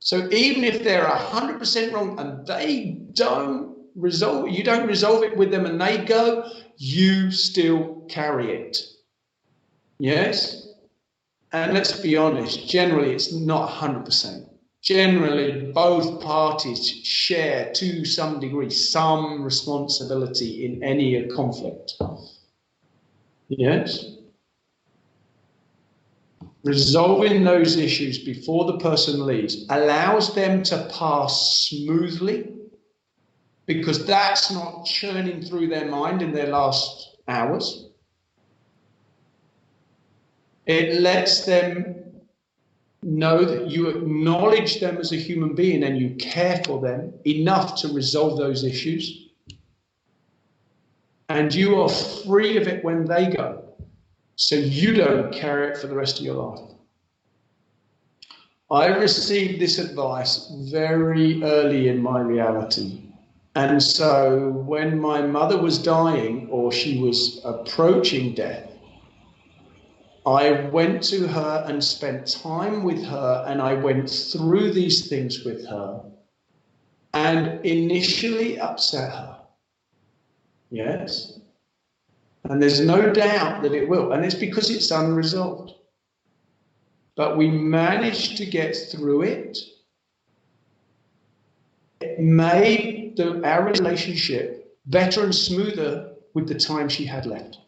So even if they're 100% wrong and they don't resolve it, you don't resolve it with them and they go, you still carry it. Yes? And let's be honest, generally it's not 100%. Generally, both parties share, to some degree, some responsibility in any conflict. Yes? Resolving those issues before the person leaves allows them to pass smoothly, because that's not churning through their mind in their last hours. It lets them know that you acknowledge them as a human being and you care for them enough to resolve those issues. And you are free of it when they go, so you don't carry it for the rest of your life. I received this advice very early in my reality. And so when my mother was dying, or she was approaching death, I went to her and spent time with her, and I went through these things with her and initially upset her. Yes. And there's no doubt that it will. And it's because it's unresolved. But we managed to get through it. It made our relationship better and smoother with the time she had left.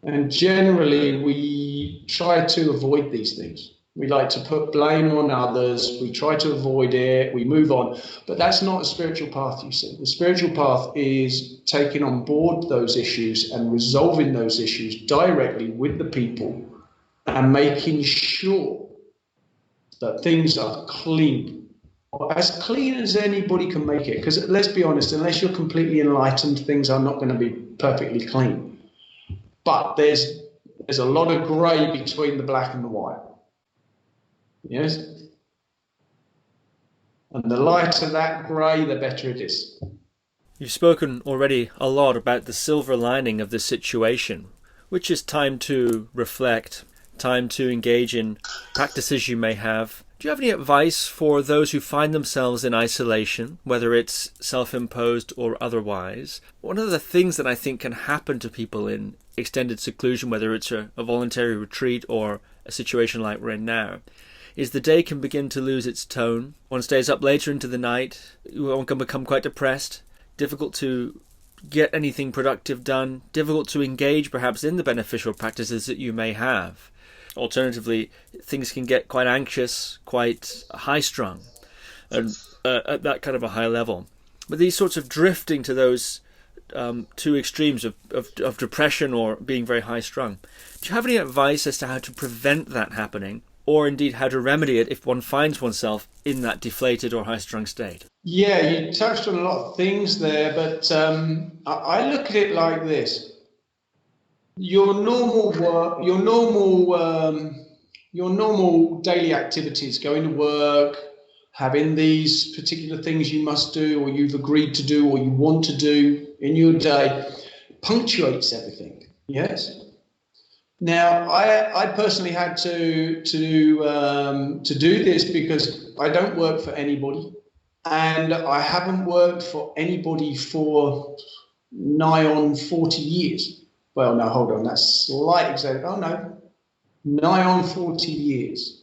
And generally, we try to avoid these things. We like to put blame on others. We try to avoid it. We move on. But that's not a spiritual path, you see. The spiritual path is taking on board those issues and resolving those issues directly with the people and making sure that things are clean, as clean as anybody can make it. Because let's be honest, unless you're completely enlightened, things are not going to be perfectly clean. But there's a lot of grey between the black and the white. Yes? And the lighter that grey, the better it is. You've spoken already a lot about the silver lining of the situation, which is time to reflect, time to engage in practices you may have Do you have any advice for those who find themselves in isolation, whether it's self-imposed or otherwise? One of the things that I think can happen to people in extended seclusion, whether it's a voluntary retreat or a situation like we're in now, is the day can begin to lose its tone. One stays up later into the night, one can become quite depressed, difficult to get anything productive done, difficult to engage perhaps in the beneficial practices that you may have. Alternatively, things can get quite anxious, quite high-strung, and at that kind of a high level. But these sorts of drifting to those two extremes of depression or being very high-strung, do you have any advice as to how to prevent that happening, or indeed how to remedy it if one finds oneself in that deflated or high-strung state? Yeah, you touched on a lot of things there, but I look at it like this. Your normal work, your normal daily activities, going to work, having these particular things you must do or you've agreed to do or you want to do in your day, punctuates everything. Yes. Now, I personally had to do this because I don't work for anybody, and I haven't worked for anybody for nigh on 40 years. Well, no, hold on, that's slight exaggeration. Oh, no, nigh on 40 years.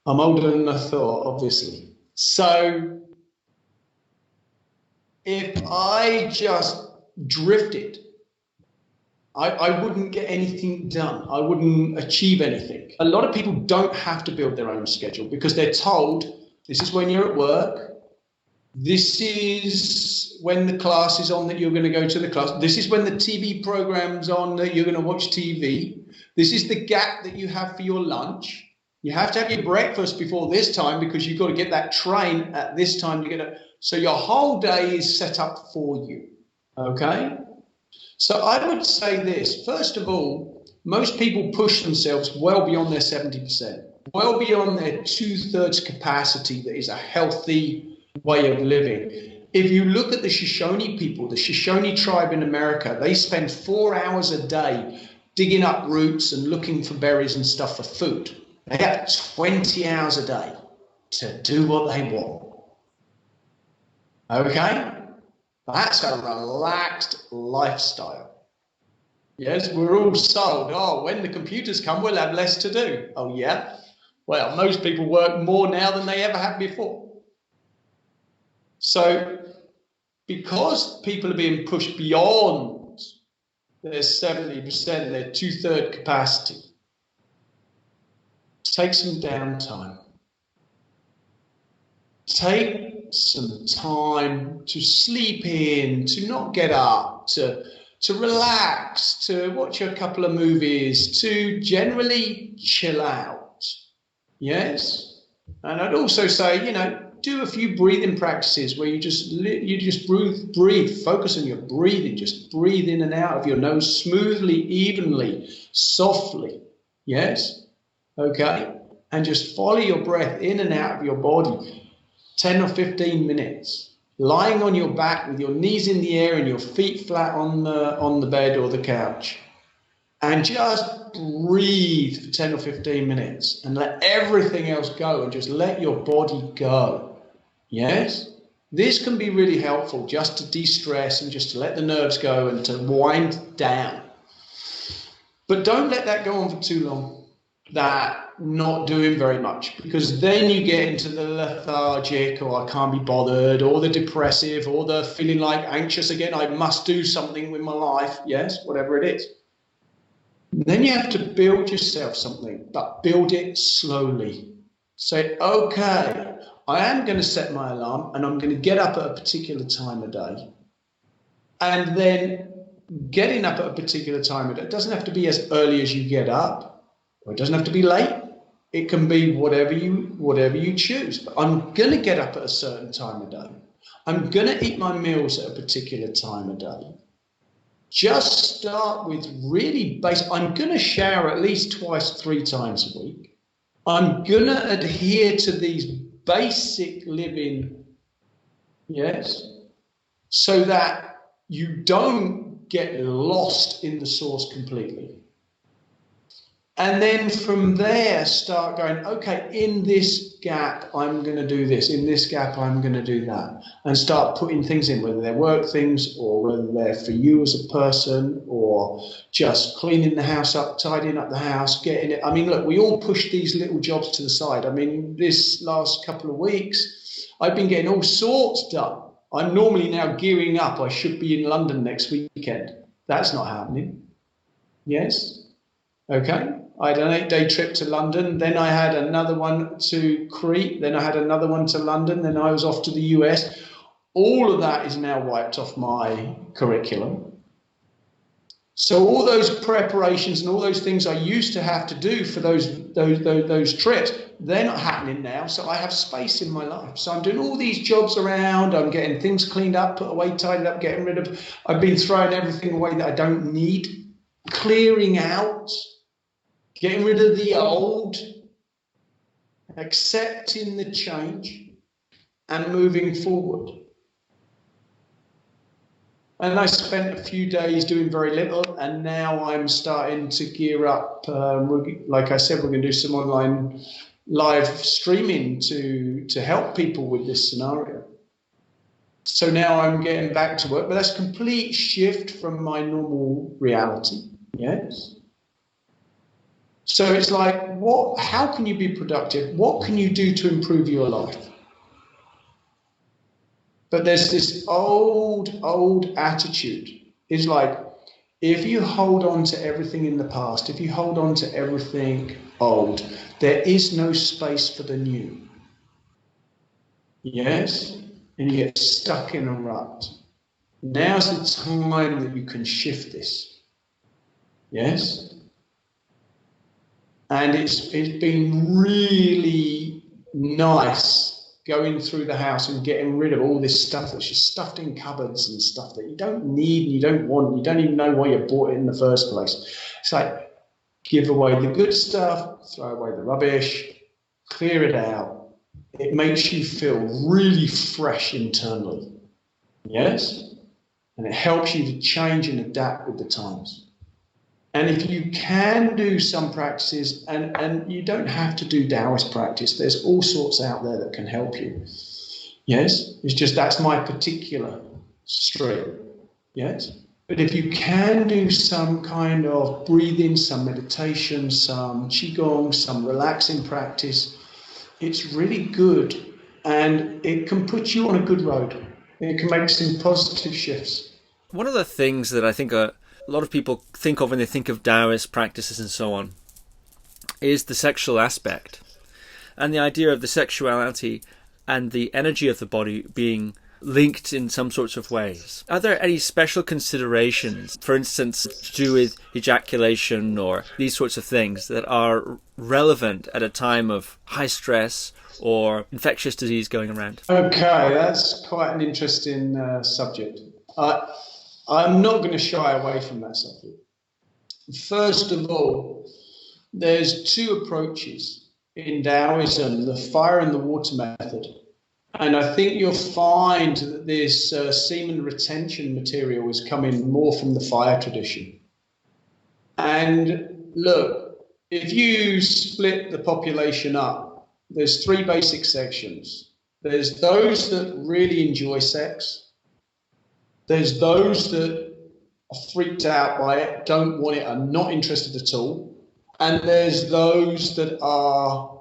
I'm older than I thought, obviously. So if I just drifted, I wouldn't get anything done. I wouldn't achieve anything. A lot of people don't have to build their own schedule because they're told this is when you're at work. This is when the class is on that you're going to go to the class. This is when the TV program's on that you're going to watch TV. This is the gap that you have for your lunch. You have to have your breakfast before this time because you've got to get that train at this time. So your whole day is set up for you. Okay? So I would say this. First of all, most people push themselves well beyond their 70%, well beyond their 2/3 capacity that is a healthy way of living. If you look at the Shoshone people, the Shoshone tribe in America, they spend 4 hours a day digging up roots and looking for berries and stuff for food. They have 20 hours a day to do what they want. Okay? That's a relaxed lifestyle. Yes, we're all sold. Oh, when the computers come, we'll have less to do. Oh, yeah? Well, most people work more now than they ever have before. So, because people are being pushed beyond their 70%, their 2/3 capacity, take some downtime. Take some time to sleep in, to not get up, to relax, to watch a couple of movies, to generally chill out. Yes? And I'd also say, do a few breathing practices where you just breathe, focus on your breathing, just breathe in and out of your nose smoothly, evenly, softly. Yes? Okay? And just follow your breath in and out of your body. 10 or 15 minutes, lying on your back with your knees in the air and your feet flat on the bed or the couch, and just breathe for 10 or 15 minutes and let everything else go and just let your body go. Yes? This can be really helpful just to de-stress and just to let the nerves go and to wind down. But don't let that go on for too long. That not doing very much, because then you get into the lethargic or I can't be bothered or the depressive or the feeling like anxious again, I must do something with my life, yes, whatever it is. Then you have to build yourself something, but build it slowly. Say, okay, I am going to set my alarm and I'm going to get up at a particular time of day. And then getting up at a particular time of day, it doesn't have to be as early as you get up, or it doesn't have to be late. It can be whatever you choose. But I'm going to get up at a certain time of day. I'm going to eat my meals at a particular time of day. Just start with really basic. I'm going to shower at least 2-3 times a week. I'm going to adhere to these basic living, yes, so that you don't get lost in the source completely. And then from there, start going, okay, in this gap, I'm going to do this. In this gap, I'm going to do that. And start putting things in, whether they're work things or whether they're for you as a person or just cleaning the house up, tidying up the house, getting it. I mean, look, we all push these little jobs to the side. I mean, this last couple of weeks, I've been getting all sorts done. I'm normally now gearing up. I should be in London next weekend. That's not happening. Yes? Okay. I had an 8-day trip to London. Then I had another one to Crete. Then I had another one to London. Then I was off to the US. All of that is now wiped off my curriculum. So all those preparations and all those things I used to have to do for those trips, they're not happening now. So I have space in my life. So I'm doing all these jobs around. I'm getting things cleaned up, put away, tidied up, getting rid of. I've been throwing everything away that I don't need, clearing out. Getting rid of the old, accepting the change, and moving forward. And I spent a few days doing very little, and now I'm starting to gear up. Like I said, we're going to do some online live streaming to help people with this scenario. So now I'm getting back to work, but that's a complete shift from my normal reality. Yes. So it's like, how can you be productive? What can you do to improve your life? But there's this old attitude. It's like, if you hold on to everything in the past, if you hold on to everything old, there is no space for the new. Yes? And you get stuck in a rut. Now's the time that you can shift this. Yes? And it's been really nice going through the house and getting rid of all this stuff that's just stuffed in cupboards and stuff that you don't need and you don't want. You don't even know why you bought it in the first place. It's like, give away the good stuff, throw away the rubbish, clear it out. It makes you feel really fresh internally. Yes? And it helps you to change and adapt with the times. And if you can do some practices, and you don't have to do Taoist practice, there's all sorts out there that can help you. Yes? It's just that's my particular stream. Yes? But if you can do some kind of breathing, some meditation, some qigong, some relaxing practice, it's really good. And it can put you on a good road. It can make some positive shifts. One of the things that I think a lot of people think of when they think of Taoist practices and so on is the sexual aspect and the idea of the sexuality and the energy of the body being linked in some sorts of ways. Are there any special considerations, for instance, to do with ejaculation or these sorts of things that are relevant at a time of high stress or infectious disease going around? Okay, that's quite an interesting subject. I'm not going to shy away from that subject. First of all, there's two approaches in Taoism, the fire and the water method. And I think you'll find that this semen retention material is coming more from the fire tradition. And look, if you split the population up, there's three basic sections. There's those that really enjoy sex. There's those that are freaked out by it, don't want it, are not interested at all. And there's those that are,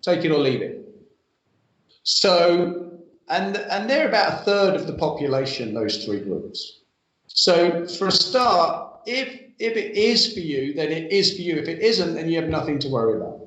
take it or leave it. So, and they're about a third of the population, those three groups. So for a start, if it is for you, then it is for you. If it isn't, then you have nothing to worry about.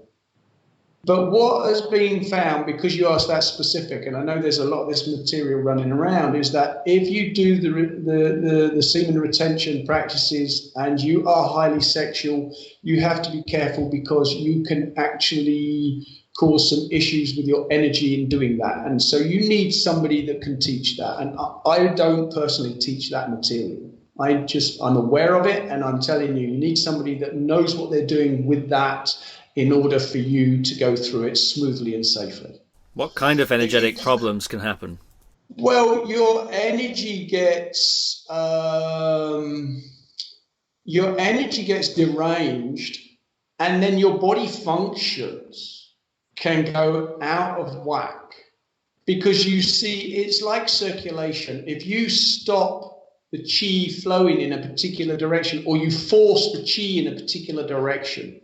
But what has been found, because you asked that specific, and I know there's a lot of this material running around, is that if you do the semen retention practices and you are highly sexual, you have to be careful because you can actually cause some issues with your energy in doing that. And so you need somebody that can teach that. And I don't personally teach that material. I'm aware of it, and I'm telling you, you need somebody that knows what they're doing with that in order for you to go through it smoothly and safely. What kind of energetic problems can happen? Well, your energy gets deranged and then your body functions can go out of whack. Because you see, it's like circulation. If you stop the chi flowing in a particular direction, or you force the chi in a particular direction,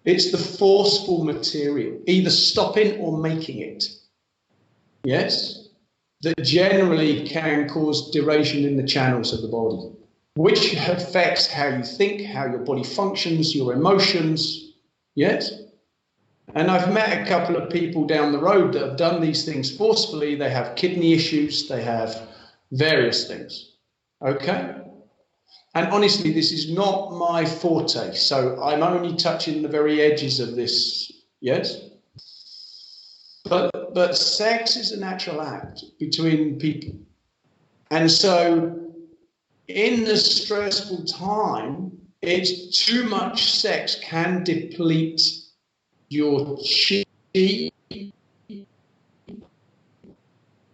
it's the forceful material, either stopping or making it, yes, that generally can cause duration in the channels of the body, which affects how you think, how your body functions, your emotions, yes? And I've met a couple of people down the road that have done these things forcefully. They have kidney issues, they have various things, okay? And honestly, this is not my forte, so I'm only touching the very edges of this, yes? But sex is a natural act between people. And so in the stressful time, it's too much sex can deplete your chi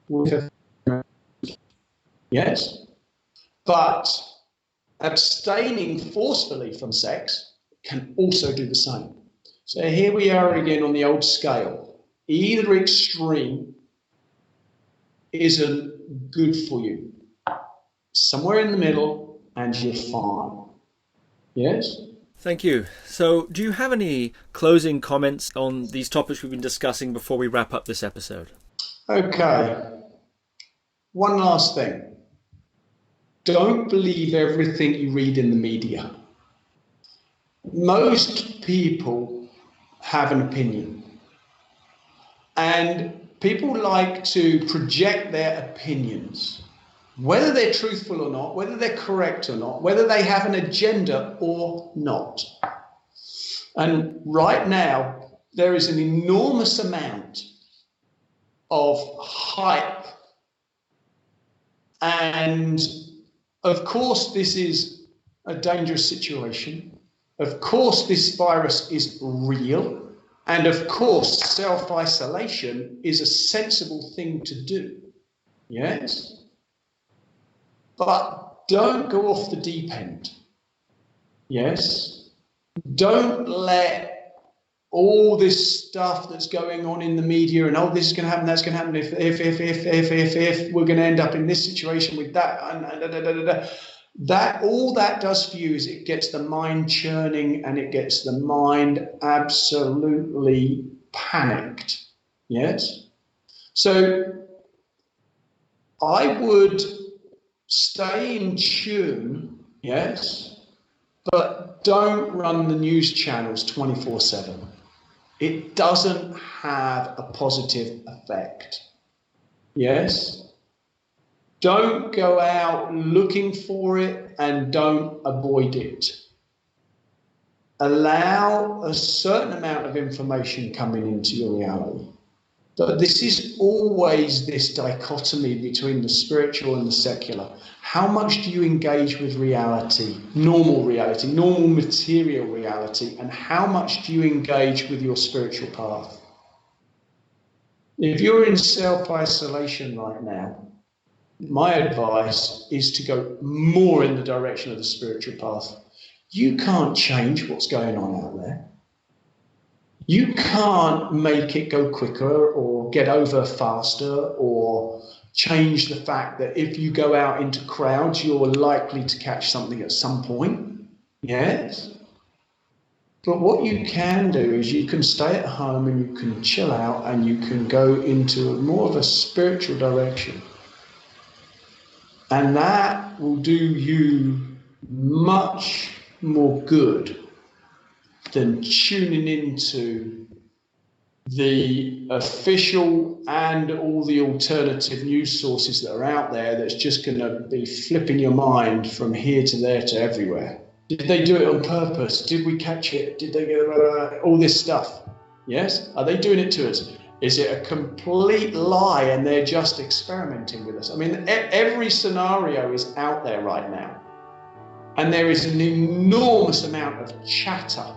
with, yes, but abstaining forcefully from sex can also do the same. So here we are again on the old scale. Either extreme isn't good for you. Somewhere in the middle and you're fine. Yes? Thank you. So, do you have any closing comments on these topics we've been discussing before we wrap up this episode? Okay. One last thing. Don't believe everything you read in the media. Most people have an opinion. And people like to project their opinions, whether they're truthful or not, whether they're correct or not, whether they have an agenda or not. And right now, there is an enormous amount of hype. And of course, this is a dangerous situation. Of course, this virus is real. And of course, self-isolation is a sensible thing to do. Yes? But don't go off the deep end. Yes? Don't let all this stuff that's going on in the media and, oh, this is going to happen, that's going to happen, if we're going to end up in this situation with that, and that, all that does for you is it gets the mind churning and it gets the mind absolutely panicked. Yes? So I would stay in tune, yes, but don't run the news channels 24/7. It doesn't have a positive effect. Yes? Don't go out looking for it and don't avoid it. Allow a certain amount of information coming into your reality. But this is always this dichotomy between the spiritual and the secular. How much do you engage with reality, normal material reality, and how much do you engage with your spiritual path? If you're in self-isolation right now, my advice is to go more in the direction of the spiritual path. You can't change what's going on out there. You can't make it go quicker or get over faster or change the fact that if you go out into crowds, you're likely to catch something at some point. Yes? But what you can do is you can stay at home and you can chill out and you can go into more of a spiritual direction. And that will do you much more good than tuning into the official and all the alternative news sources that are out there that's just going to be flipping your mind from here to there to everywhere. Did they do it on purpose? Did we catch it? Did they get all this stuff? Yes? Are they doing it to us? Is it a complete lie and they're just experimenting with us? I mean, every scenario is out there right now. And there is an enormous amount of chatter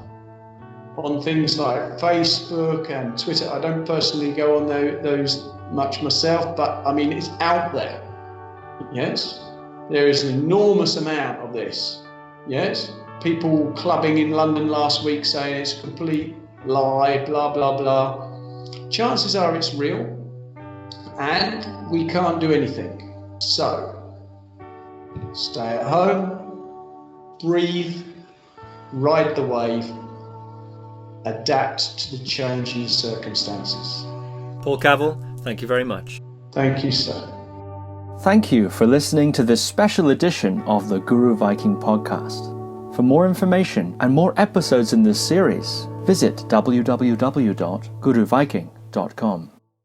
on things like Facebook and Twitter. I don't personally go on those much myself, but I mean, it's out there. Yes? There is an enormous amount of this. Yes? people clubbing in London last week saying it's a complete lie, blah, blah, blah. Chances are it's real and we can't do anything. So, stay at home, breathe, ride the wave, adapt to the changing circumstances. Paul Cavel, thank you very much. Thank you, sir. Thank you for listening to this special edition of the Guru Viking Podcast. For more information and more episodes in this series, visit www.guruviking.com.